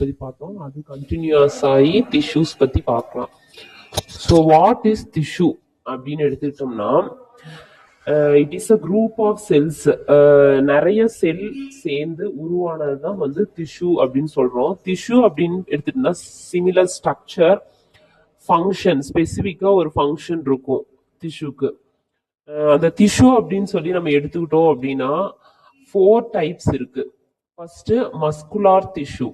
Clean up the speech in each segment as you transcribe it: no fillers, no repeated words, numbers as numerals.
பத்தி பார்த்தோம். அது கண்டினியூஸ் ஆகி டிஷ்யூஸ் பத்தி பார்க்கலாம். ஸோ வாட் இஸ் டிஷ்யூ அப்படின்னு எடுத்துக்கிட்டோம்னா it is a group of cells. நிறைய செல் சேர்ந்து உருவானது தான் வந்து டிஷ்யூ அப்படின்னு சொல்றோம். டிஷ்யூ அப்படின்னு எடுத்துட்டோம்னா சிமிலர் ஸ்ட்ரக்சர், ஃபங்க்ஷன், ஸ்பெசிஃபிக்கா ஒரு ஃபங்க்ஷன் இருக்கும் டிஷ்யூக்கு. அந்த டிஷ்யூ அப்படின்னு சொல்லி நம்ம எடுத்துக்கிட்டோம் அப்படின்னா 4 டைப்ஸ் இருக்கு. First muscular tissue,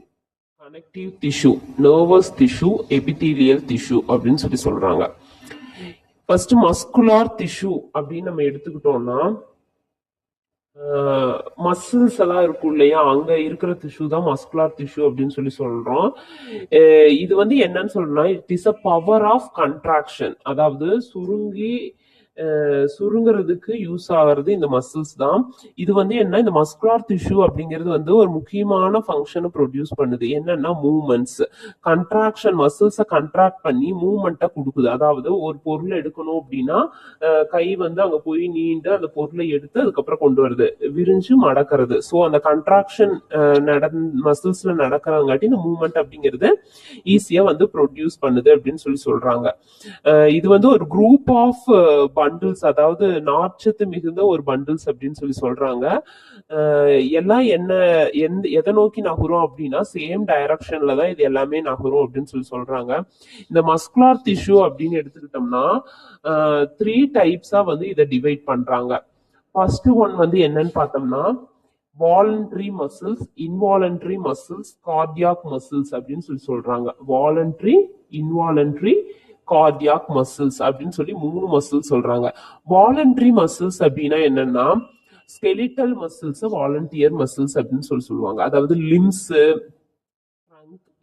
connective tissue, nervous tissue, epithelial tissue அப்படின்னு சொல்லி சொல்றாங்க. ஃபர்ஸ்ட் மஸ்குலார் டிஷ்யூ அப்படின்னு நம்ம எடுத்துக்கிட்டோம்னா மசில்ஸ் எல்லாம் இருக்கும் இல்லையா, அங்க இருக்கிற டிஷ்யூ தான் மஸ்குலார் டிஷ்யூ அப்படின்னு சொல்லி சொல்றோம். இது வந்து என்னன்னு சொல்றோம்னா it is a power of contraction, அதாவது சுருங்கிறதுக்கு யூஸ் ஆகிறது இந்த மசில்ஸ் தான். இது வந்து என்ன, இந்த மஸ்குலார் டிஷ்யூ அப்படிங்கிறது வந்து ஒரு முக்கியமான ஃபங்க்ஷனை ப்ரொடியூஸ் பண்ணுது. என்னன்னா மூவ்மெண்ட்ஸ், கண்ட்ராக்ஷன், மசில்ஸை கண்ட்ராக்ட் பண்ணி மூவ்மெண்ட்டை கொடுக்குது. அதாவது ஒரு பொருளை எடுக்கணும் அப்படின்னா கை வந்து அங்க போய் நீண்டு அந்த பொருளை எடுத்து அதுக்கப்புறம் கொண்டு வருது, விரிஞ்சு மடக்கிறது. ஸோ அந்த கண்ட்ராக்ஷன் மசில்ஸ்ல நடக்கிறங்காட்டி இந்த மூவ்மெண்ட் அப்படிங்கிறது ஈஸியா வந்து ப்ரொடியூஸ் பண்ணுது அப்படின்னு சொல்லி சொல்றாங்க. இது வந்து ஒரு குரூப் ஆஃப் பண்டில்ஸ், அதாவது நார்ச்சத்து மிகுந்த ஒரு பண்டில்ஸ் அப்படின்னு சொல்லி சொல்றாங்க. எல்லாம் எதை நோக்கி நகரும் அப்படின்னா சேம் டைரக்ஷன்ல தான் இது எல்லாமே நகரும் அப்படின்னு சொல்லி சொல்றாங்க. இந்த மஸ்குலார் டிஷ்யூ அப்படின்னு எடுத்துக்கிட்டோம்னா 3 டைப்ஸா வந்து இதை டிவைட் பண்றாங்க. ஃபர்ஸ்ட் ஒன் வந்து என்னன்னு பார்த்தோம்னா voluntary muscles, involuntary muscles, cardiac muscles அப்படின்னு சொல்லி சொல்றாங்க. வாலண்டரி, இன்வாலண்டரி, கார்டியாக் மசில்ஸ் அப்படின்னு சொல்லி 3 மசில்ஸ் சொல்றாங்க. வாலண்டரி மசில்ஸ் அப்படின்னா என்னன்னா ஸ்கெலிட்டல் மசில்ஸ் வாலண்டியர் மசில்ஸ் அப்படின்னு சொல்லுவாங்க. அதாவது லிம்ஸ்,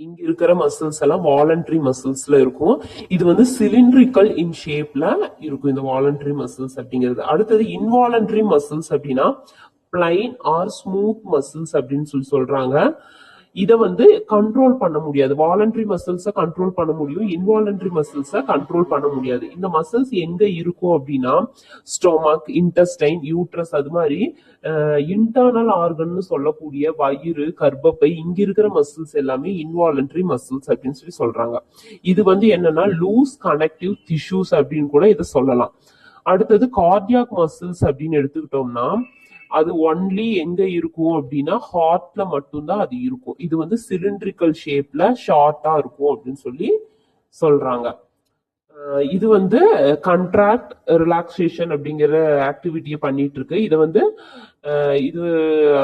இங்க இருக்கிற மசில்ஸ் எல்லாம் வாலண்டரி மசில்ஸ்ல இருக்கும். இது வந்து சிலிண்ட்ரிக்கல் இன் ஷேப்ல இருக்கும் இந்த வாலண்டரி மசில்ஸ் அப்படிங்கிறது. அடுத்தது இன்வாலண்டரி மசில்ஸ் அப்படின்னா பிளைன் ஆர் ஸ்மூத் மசில்ஸ் அப்படின்னு சொல்றாங்க. இதை வந்து கண்ட்ரோல் பண்ண முடியாது. வாலண்டரி மசில்ஸை கண்ட்ரோல் பண்ண முடியும், இன்வாலண்டரி மசில்ஸை கண்ட்ரோல் பண்ண முடியாது. இந்த மசில்ஸ் எங்க இருக்கும் அப்படின்னா ஸ்டொமக், இன்டெஸ்டைன், யூட்ரஸ், அது மாதிரி இன்டர்னல் ஆர்கன் சொல்லக்கூடிய வயிறு, கர்ப்பப்பை, இங்க இருக்கிற மசில்ஸ் எல்லாமே இன்வாலண்டரி மசில்ஸ் அப்படின்னு சொல்லி சொல்றாங்க. இது வந்து என்னன்னா லூஸ் கனெக்டிவ் டிஷ்யூஸ் அப்படின்னு கூட இதை சொல்லலாம். அடுத்தது கார்டியாக் மசில்ஸ் அப்படின்னு எடுத்துக்கிட்டோம்னா அது ஒன்லி எங்க இருக்கும் அப்படின்னா ஹார்ட்ல மட்டும்தான் அது இருக்கும். இது வந்து சிலிண்ட்ரிக்கல் ஷேப்ல ஷார்ட்டா இருக்கும் அப்படின்னு சொல்லி சொல்றாங்க. இது வந்து கண்ட்ராக்ட் ரிலாக்ஸேஷன் அப்படிங்கிற ஆக்டிவிட்டியை பண்ணிட்டு இருக்கு. இதை வந்து இது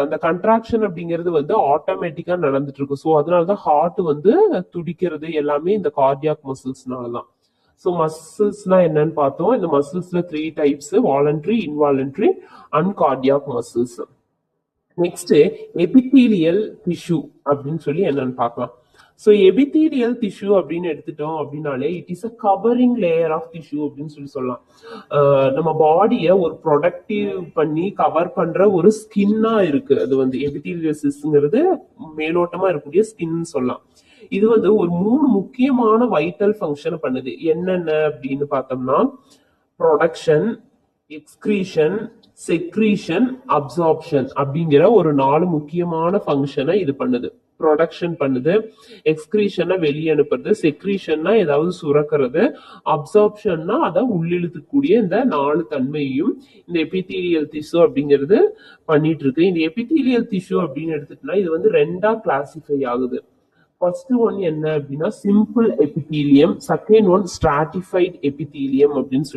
அந்த கண்ட்ராக்ஷன் அப்படிங்கிறது வந்து ஆட்டோமேட்டிக்கா நடந்துட்டு இருக்கு. ஸோ அதனாலதான் ஹார்ட் வந்து துடிக்கிறது எல்லாமே இந்த கார்டியாக் மசில்ஸ்னாலதான். ஸோ மசில்ஸ்னா என்னன்னு பார்த்தோம். இந்த மசில்ஸ்ல 3 types, voluntary, involuntary and cardiac muscles. Next epithelial tissue அப்படின்னு சொல்லி என்னன்னு பார்க்கலாம். ஸோ எபிதீலியல் டிஷ்யூ அப்படின்னு எடுத்துட்டோம் அப்படின்னாலே it is a covering layer of tissue அப்படின்னு சொல்லலாம். நம்ம பாடியை ஒரு ப்ரொடக்டிவ் பண்ணி கவர் பண்ற ஒரு ஸ்கின்னா இருக்கு. அது வந்து எபிதீலியல்ங்கிறது மேலோட்டமா இருக்கக்கூடிய ஸ்கின் சொல்லலாம். இது வந்து ஒரு 3 முக்கியமான வைட்டல் ஃபங்க்ஷன் பண்ணுது. என்னென்ன அப்படின்னு பார்த்தோம்னா ப்ரொடக்ஷன், எக்ஸ்கிரீஷன், செக்ரீஷன், அப்சார்ப்ஷன் அப்படிங்கிற ஒரு 4 முக்கியமான ஃபங்க்ஷனை இது பண்ணுது. ப்ரொடக்ஷன் பண்ணுது, எக்ஸ்கிரீஷனை வெளியே அனுப்புறது, செக்ரீஷன்னா ஏதாவது சுரக்கிறது, அப்சார்ப்ஷன்னா அதை உள்ளிழுத்துக்கூடிய இந்த 4 தன்மையும் இந்த எபிதீலியல் டிஷ்யூ அப்படிங்கிறது பண்ணிட்டு இருக்கு. இந்த எபிதீலியல் டிஷ்யூ அப்படின்னு எடுத்துட்டோம்னா இது வந்து 2ஆ கிளாசிஃபை ஆகுது. ஃபர்ஸ்ட் ஒன் என்ன அப்படின்னா simple epithelium, second one stratified epithelium அப்படின்னு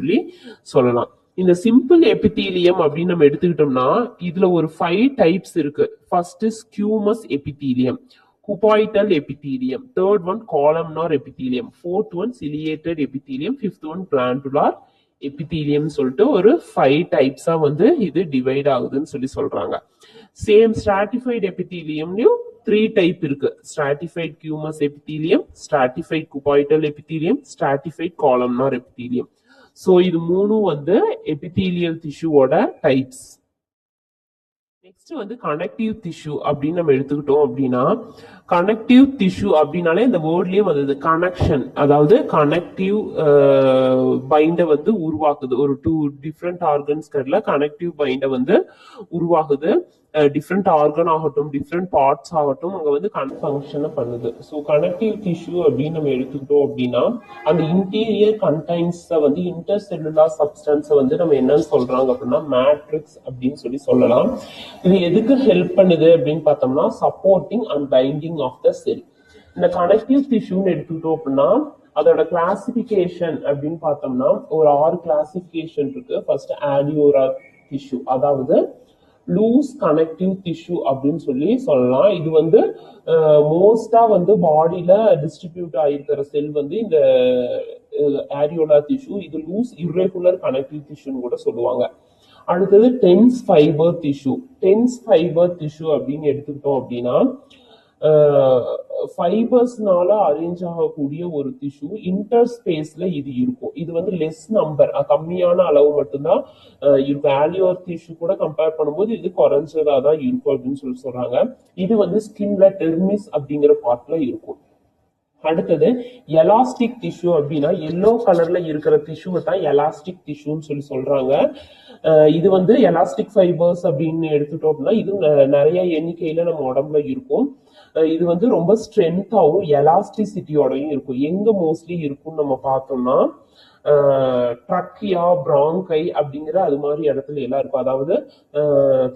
சொல்லலாம். இந்த சிம்பிள் எபிதீலியம் அப்படின்னு நம்ம எடுத்துக்கிட்டோம்னா இதுல ஒரு 5 டைப்ஸ் இருக்கு. First squamous epithelium, cuboidal epithelium, third one columnar epithelium, fourth one ciliated epithelium, fifth one glandular epithelium சொல்லிட்டு ஒரு 5 டைப்ஸா வந்து இது டிவைட் ஆகுதுன்னு சொல்றாங்க. சேம் ஸ்ட்ராட்டிஃபைட் எபிதீலியம்லயும் 3 டைப் இருக்கு. Stratified squamous epithelium, stratified cuboidal epithelium, stratified columnar epithelium. So இது 3 வந்து எபிதீலியல் டிஷ்யூவோட டைப்ஸ். நெக்ஸ்ட் வந்து கனெக்டிவ் டிஷ்யூ அப்படின்னு நம்ம எடுத்துக்கிட்டோம் அப்படின்னா கனெக்டிவ் டிஷ்யூ அப்படின்னாலே இந்த வேர்ட்லயே வந்தது கனெக்ஷன், அதாவது கனெக்டிவ் பைண்டை வந்து உருவாக்குது. ஒரு 2 டிஃப்ரெண்ட் ஆர்கன்ஸ்ல கனெக்டிவ் பைண்டை வந்து உருவாகுது. டிஃப்ரெண்ட் ஆர்கன் ஆகட்டும், டிஃப்ரெண்ட் பார்ட்ஸ் ஆகட்டும், அங்க வந்து ஃபங்க்ஷனை பண்ணுது. ஸோ கனெக்டிவ் டிஷ்யூ அப்படின்னு நம்ம எடுத்துக்கிட்டோம் அப்படின்னா அந்த இன்டீரியர் கண்டைன்ஸை வந்து இன்டர் செல்லுலார் சப்ஸ்டன்ஸை வந்து நம்ம என்னன்னு சொல்றாங்க அப்படின்னா மேட்ரிக்ஸ் அப்படின்னு சொல்லலாம். இது எதுக்கு ஹெல்ப் பண்ணுது அப்படின்னு பார்த்தோம்னா supporting and binding of the cell. இந்த கனெக்டிவ் டிஷ்யூன்னு எடுத்துக்கிட்டோம் அப்படின்னா அதோட கிளாசிபிகேஷன் அப்படின்னு பார்த்தோம்னா ஒரு 6 கிளாசிபிகேஷன் இருக்கு. ஃபர்ஸ்ட் ஆடியோரா டிஷ்யூ, அதாவது லூஸ் கனெக்டிவ் டிஷ்யூ அப்படின்னு சொல்லலாம். இது வந்து மோஸ்டா வந்து பாடியில டிஸ்ட்ரிபியூட் ஆயிருக்கிற செல் வந்து இந்த ஆரியோலா டிஷ்யூ. இது லூஸ் இர்ரெகுலர் கனெக்டிவ் டிஷ்யூன்னு கூட சொல்லுவாங்க. அடுத்தது dense fibre tissue. Dense fibre tissue அப்படின்னு எடுத்துக்கிட்டோம் அப்படின்னா ஃபைபர்ஸ்னால அரேஞ்ச் ஆகக்கூடிய ஒரு டிஷ்யூ. இன்டர் ஸ்பேஸ்ல இது இருக்கும். இது வந்து லெஸ் நம்பர், கம்மியான அளவு மட்டும்தான் இருக்கும். ஆலியோர் டிஷ்யூ கூட கம்பேர் பண்ணும்போது இது குறைஞ்சதா தான் இருக்கும் அப்படின்னு சொல்றாங்க. இது வந்து ஸ்கின்ல டெர்மிஸ் அப்படிங்கிற பார்ட்ல இருக்கும். அடுத்தது எலாஸ்டிக் டிஷ்யூ அப்படின்னா எல்லோ கலர்ல இருக்கிற டிஷ்யூவை தான் எலாஸ்டிக் டிஷ்யூன்னு சொல்றாங்க. இது வந்து எலாஸ்டிக் ஃபைபர்ஸ் அப்படின்னு எடுத்துட்டோம் அப்படின்னா இது நிறைய எண்ணிக்கையில நம்ம உடம்புல இருக்கும். இது வந்து ரொம்ப ஸ்ட்ரென்த்தாவும் எலாஸ்டிசிட்டியோடையும் இருக்கும். எங்க மோஸ்ட்லி இருக்கும்னு நம்ம பார்த்தோம்னா ட்ரக்கியா, பிராங்கை அப்படிங்கிற அது மாதிரி இடத்துல எல்லாம் இருக்கும். அதாவது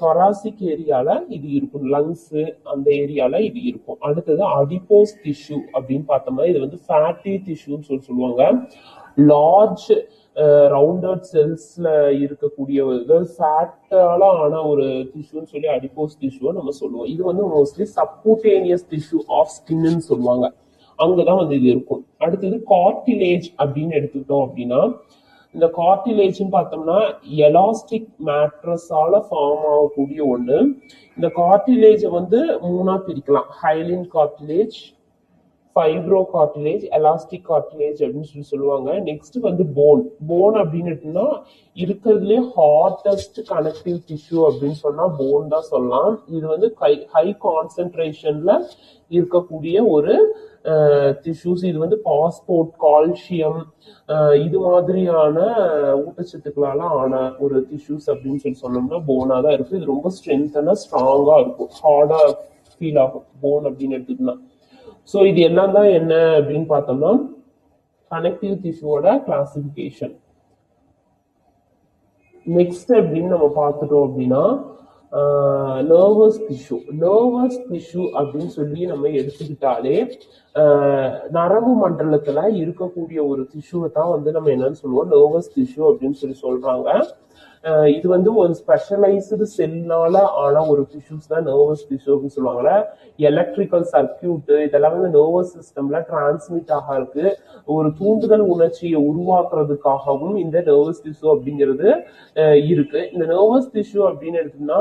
தொராசிக் ஏரியால இது இருக்கும், லங்ஸ் அந்த ஏரியால இது இருக்கும். அடுத்தது அடிப்போஸ் டிஷ்யூ அப்படின்னு பார்த்தோம்னா இது வந்து ஃபேட்டி டிஷ்யூன்னு சொல்லுவாங்க. லார்ஜ் ரவுண்டட் செல்ஸ்ல இருக்கக்கூடிய ஃபேட்டால ஆன ஒரு டிஷ்யூன்னு சொல்லி அடிப்போஸ் டிஷ்யூ நம்ம சொல்லுவோம். இது வந்து மோஸ்ட்லி சப்கூட்டேனியஸ் டிஷ்யூ ஆஃப் ஸ்கின்னு சொல்லுவாங்க. அங்கதான் வந்து இது இருக்கும். அடுத்தது கார்டிலேஜ் அப்படின்னு எடுத்துக்கிட்டோம் அப்படின்னா இந்த கார்டிலேஜ்னு பார்த்தோம்னா எலாஸ்டிக் மேட்ரஸால ஃபார்ம் ஆகக்கூடிய ஒண்ணு. இந்த கார்டிலேஜை வந்து 3ஆ பிரிக்கலாம். Hyaline cartilage, fibro cartilage, elastic cartilage அப்படின்னு சொல்லுவாங்க. நெக்ஸ்ட் வந்து போன் அப்படின்னு இருக்கிறதுலே ஹார்டஸ்ட் கனெக்டிவ் டிஷ்யூ அப்படின்னு சொன்னா போன் தான் சொல்லலாம். இது வந்து ஹை கான்சென்ட்ரேஷன்ல இருக்கக்கூடிய ஒரு டிஷ்யூஸ். இது வந்து பாஸ்போர்ட், கால்சியம் இது மாதிரியான ஊட்டச்சத்துக்களால ஆன ஒரு டிஷ்யூஸ் அப்படின்னு சொன்னோம்னா போனா தான் இருக்கு. இது ரொம்ப ஸ்ட்ரென்த்தனா ஸ்ட்ராங்கா இருக்கும், ஹார்டா ஃபீல் ஆகும் போன் அப்படின்னு எடுத்துக்கலாம். ஸோ இது எல்லாம் தான் என்ன அப்படின்னு பார்த்தோம்னா கனெக்டிவ் டிஷ்யூவோட கிளாசிபிகேஷன். நெக்ஸ்ட் அப்படின்னு நம்ம பார்த்துட்டோம் அப்படின்னா நர்வஸ் டிஷ்யூ அப்படின்னு சொல்லி நம்ம எடுத்துக்கிட்டாலே நரம்பு மண்டலத்துல இருக்கக்கூடிய ஒரு டிஷ்யூவை தான் வந்து நம்ம என்னன்னு சொல்லுவோம் நர்வஸ் டிஷ்யூ அப்படின்னு சொல்றாங்க. இது வந்து ஒரு ஸ்பெஷலைஸ்டு செல்னால ஆன ஒரு டிஷ்யூஸ் தான் நர்வஸ் டிஷ்யூ அப்படின்னு சொல்லுவாங்கல்ல. எலக்ட்ரிக்கல் சர்க்கியூட் இதெல்லாம் வந்து நர்வஸ் சிஸ்டம்ல டிரான்ஸ்மிட் ஆகிறதுக்கு ஒரு தூண்டுதல் உணர்ச்சியை உருவாக்குறதுக்காகவும் இந்த நர்வஸ் டிஷ்யூ அப்படிங்கிறது இருக்கு. இந்த நர்வஸ் டிஷ்யூ அப்படின்னு எடுத்தோம்னா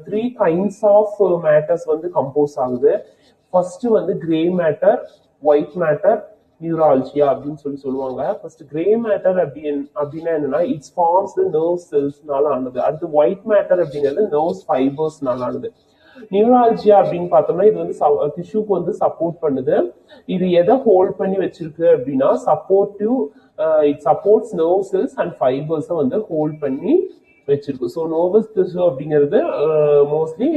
3 kinds ஆஃப் மேட்டர்ஸ் வந்து கம்போஸ் ஆகுது. ஃபர்ஸ்ட் வந்து grey matter, white matter, neuralgia அப்படின்னு சொல்லுவாங்க. ஃபர்ஸ்ட் கிரே மேட்டர் அப்படின்னா என்னன்னா இட்ஸ் ஃபார்ம்ஸ் நர்வ் செல்ஸ்னால ஆனது. அடுத்து ஒயிட் மேட்டர் அப்படிங்கிறது நர்வ் ஃபைபர்ஸ்னால ஆனது. நியூரால்ஜியா அப்படின்னு பார்த்தோம்னா இது வந்து டிஷ்யூக்கு வந்து சப்போர்ட் பண்ணுது. இது எதை ஹோல்ட் பண்ணி வச்சிருக்கு அப்படின்னா it supports nerve cells and ஃபைபர்ஸை வந்து ஹோல்ட் பண்ணி வச்சிருக்கு. ஸோ நர்வஸ் டிஷ்யூ அப்படிங்கிறது மோஸ்ட்லி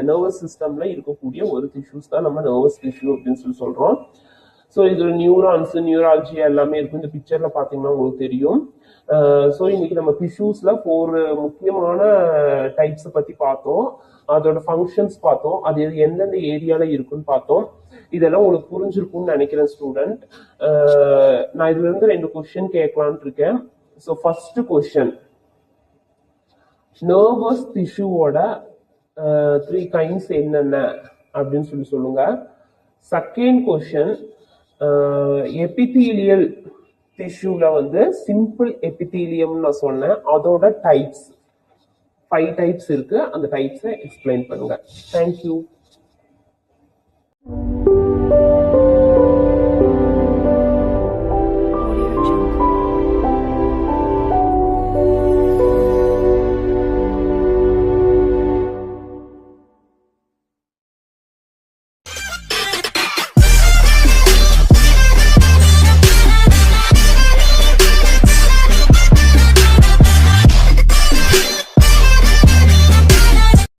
நர்வஸ் சிஸ்டம்ல இருக்கக்கூடிய ஒரு டிஷ்யூஸ் தான் நம்ம நர்வஸ் டிஷ்யூ அப்படின்னு சொல்றோம். ஸோ இதுல நியூரான்ஸ், நியூராலஜியா எல்லாமே இருக்கும். இந்த பிக்சர்ல பாத்தீங்கன்னா உங்களுக்கு தெரியும். ஸோ இன்னைக்கு நம்ம டிஷ்யூஸ்ல 4 முக்கியமான டைப்ஸை பத்தி பார்த்தோம். அதோட ஃபங்க்ஷன்ஸ் பார்த்தோம். அது எந்தெந்த ஏரியால இருக்குன்னு பார்த்தோம். இதெல்லாம் உங்களுக்கு புரிஞ்சிருக்கும்னு நினைக்கிறேன் ஸ்டூடெண்ட். நான் இதுல இருந்து 2 கொஸ்டின் கேட்கலான் இருக்கேன். ஸோ ஃபர்ஸ்ட் கொஸ்டின், நர்வஸ் டிஷ்யூவோட 3 kinds என்னென்ன அப்படின்னு சொல்லுங்க. செகண்ட் கொஸ்டின், எபிதீலியல் டிஷ்யூல வந்து சிம்பிள் எபிதீலியம் நான் சொன்னேன், அதோட டைப்ஸ் 5 டைப்ஸ் இருக்கு. அந்த டைப்ஸை எக்ஸ்பிளைன் பண்ணுங்க. தேங்க்யூ.